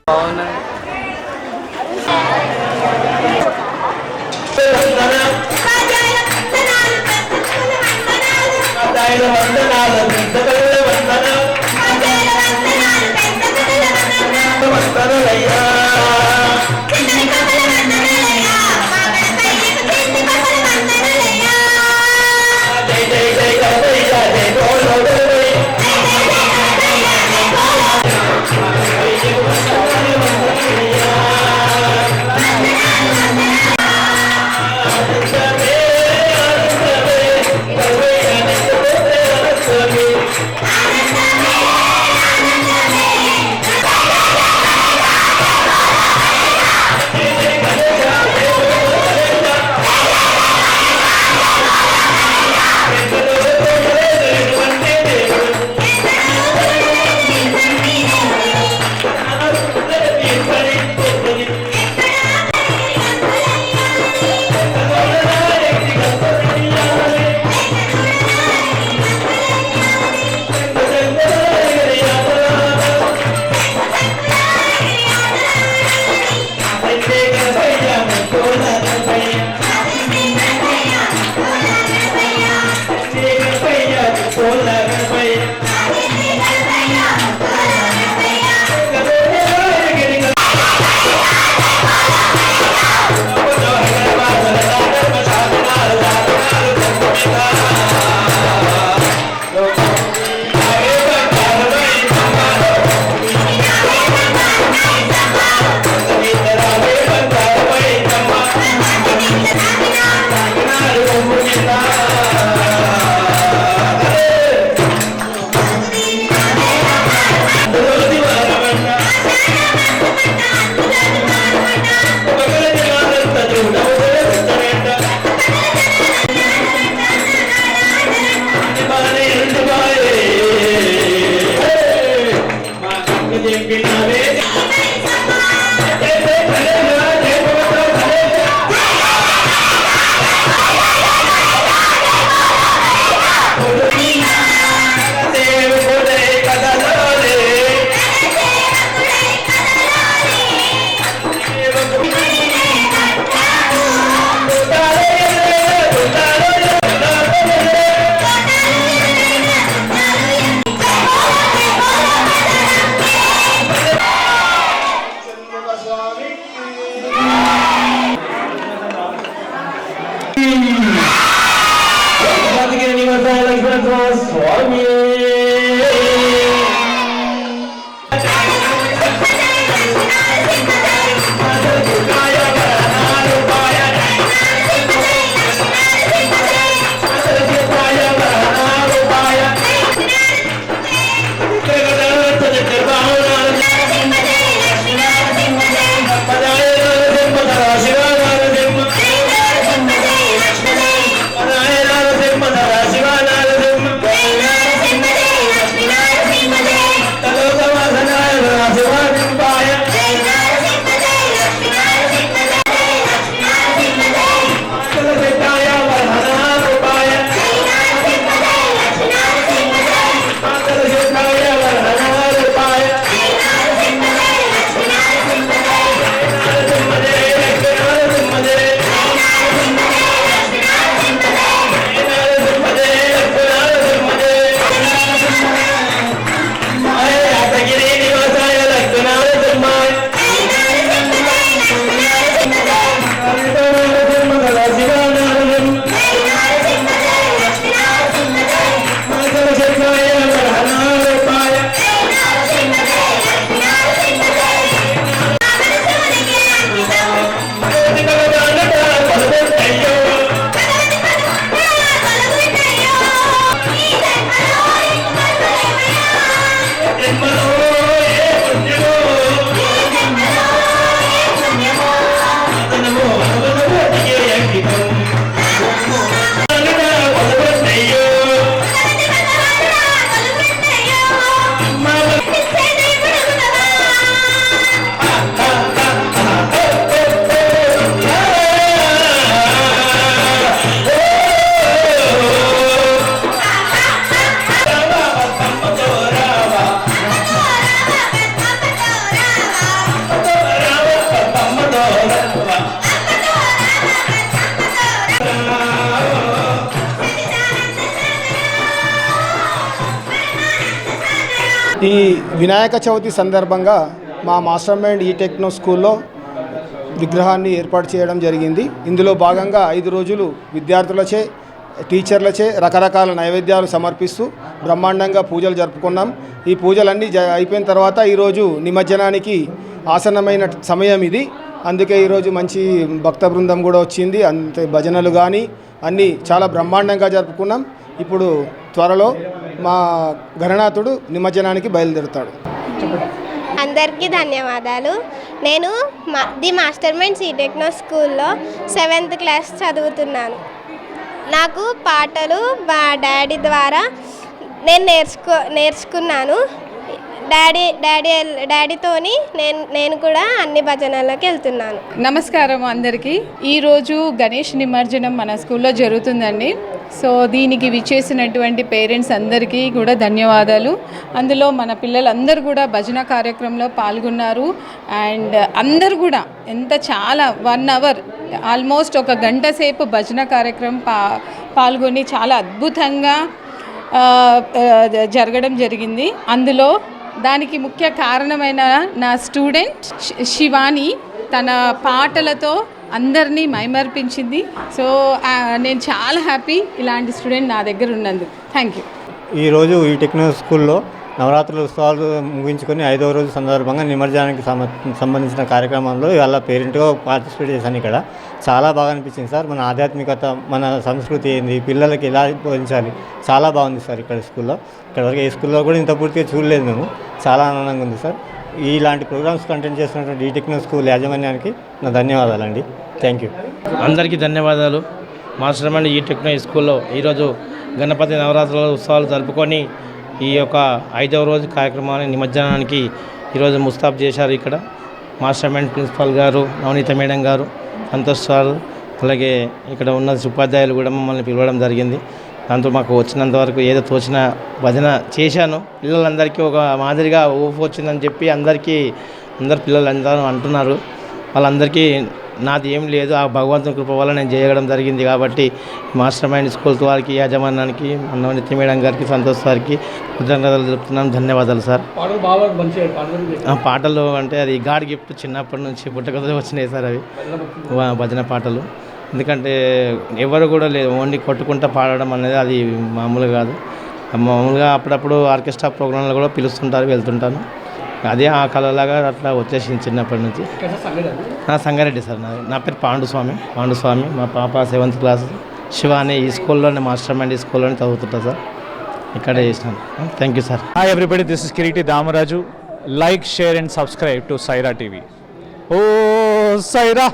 Shiva ఈ వినాయక చవితి సందర్భంగా మా మాస్టర్ మైండ్ ఈ టెక్నో స్కూల్లో విగ్రహాన్ని ఏర్పాటు చేయడం జరిగింది. ఇందులో భాగంగా 5 రోజులు విద్యార్థులచే టీచర్లచే రకరకాల నైవేద్యాలు సమర్పిస్తూ బ్రహ్మాండంగా పూజలు జరుపుకున్నాం. ఈ పూజలన్నీ అయిపోయిన తర్వాత ఈరోజు నిమజ్జనానికి ఆసన్నమైన సమయం ఇది. అందుకే ఈరోజు మంచి భక్త బృందం కూడా వచ్చింది. అంతే భజనలు కానీ అన్నీ చాలా బ్రహ్మాండంగా జరుపుకున్నాం. ఇప్పుడు త్వరలో మా గణనాథుడు నిమజ్జనానికి బయలుదేరుతాడు. అందరికీ ధన్యవాదాలు. నేను ది మాస్టర్ మైండ్ ఈ టెక్నో స్కూల్లో 7th క్లాస్ చదువుతున్నాను. నాకు పాటలు మా డాడీ ద్వారా నేను నేర్చుకున్నాను. డాడీతోని నేను కూడా అన్ని భజనల్లోకి వెళ్తున్నాను. నమస్కారం అందరికీ. ఈరోజు గణేష్ నిమజ్జనం మన స్కూల్లో జరుగుతుందండి. సో దీనికి విచ్చేసినటువంటి పేరెంట్స్ అందరికీ కూడా ధన్యవాదాలు. అందులో మన పిల్లలందరూ కూడా భజన కార్యక్రమంలో పాల్గొన్నారు. అండ్ అందరు కూడా చాలా 1 అవర్ ఆల్మోస్ట్ 1 గంట సేపు భజన కార్యక్రమం పాల్గొని చాలా అద్భుతంగా జరగడం జరిగింది. అందులో దానికి ముఖ్య కారణమైన నా స్టూడెంట్ శివాని తన పాటలతో అందరినీ మైమర్పించింది. సో నేను చాలా హ్యాపీ ఇలాంటి స్టూడెంట్ నా దగ్గర ఉన్నందుకు. Thank you. ఈరోజు ఈ టెక్నో స్కూల్లో నవరాత్రుల ఉత్సవాలు ముగించుకొని 5వ రోజు సందర్భంగా నిమజ్జనానికి సంబంధించిన కార్యక్రమంలో ఇవాళ పేరెంట్గా పార్టిసిపేట్ చేశాను. ఇక్కడ చాలా బాగా అనిపించింది సార్. మన ఆధ్యాత్మికత, మన సంస్కృతి ఏంది, పిల్లలకి ఎలా బోధించాలి, చాలా బాగుంది సార్ ఇక్కడ స్కూల్లో. ఇక్కడవరకు ఏ స్కూల్లో కూడా ఇంత పూర్తిగా చూడలేదు మేము. చాలా ఆనందంగా ఉంది సార్. ఇలాంటి ప్రోగ్రామ్స్ కంటెంట్ చేస్తున్నటువంటి ఈ టెక్నో స్కూల్ యాజమాన్యానికి నా ధన్యవాదాలండి. Thank you. అందరికీ ధన్యవాదాలు. మాస్టర్ మైండ్ ఈ టెక్నో స్కూల్లో ఈరోజు గణపతి నవరాత్రుల ఉత్సవాలు జరుపుకొని ఈ యొక్క 5వ రోజు కార్యక్రమాన్ని నిమజ్జనానికి ఈరోజు ముస్తాబ్ చేశారు. ఇక్కడ మాస్టర్ మైండ్ ప్రిన్సిపాల్ గారు, నవనీత మేడం గారు, సంతోష్ సార్, అలాగే ఇక్కడ ఉన్న ఉపాధ్యాయులు కూడా మమ్మల్ని పిలవడం జరిగింది. దాంతో మాకు వచ్చినంత వరకు ఏదో తోచిన భజన చేశాను. పిల్లలందరికీ ఒక మాదిరిగా ఊపు వచ్చిందని చెప్పి అందరు పిల్లలందరూ అంటున్నారు. వాళ్ళందరికీ నాది ఏం లేదు, ఆ భగవంతుని కృప వల్ల నేను చేయడం జరిగింది. కాబట్టి మాస్టర్ మైండ్ స్కూల్ వారికి, యాజమాన్యానికి, నవనీతి మేడం గారికి, సంతోష్ సార్కి కృతజ్ఞతలు చెప్తున్నాను. ధన్యవాదాలు సార్. పాటలు అంటే అది గాడ్ గిఫ్ట్, చిన్నప్పటి నుంచి పుట్టకతో వచ్చినాయి సార్ అవి భజన పాటలు. ఎందుకంటే ఎవరు కూడా లేదు, ఓన్లీ కొట్టుకుంటూ పాడడం అనేది అది మామూలు కాదు. మామూలుగా అప్పుడప్పుడు ఆర్కెస్ట్రా ప్రోగ్రాంలు కూడా పిలుస్తుంటారు, వెళ్తుంటాను. అదే ఆ కళలాగా అట్లా వచ్చేసింది చిన్నప్పటి నుంచి. సంగారెడ్డి సార్. నా పేరు పాండుస్వామి. మా పాప 7th క్లాస్. శివాని ఈ స్కూల్లోనే, మాస్టర్ మైండ్ ఈ స్కూల్లోనే చదువుతుంటా సార్. ఇక్కడే చేసినాను. Thank you sir. Hi everybody, this is Kiriti Damaraju. Like, share and subscribe to Saira TV. ఓ సైరా.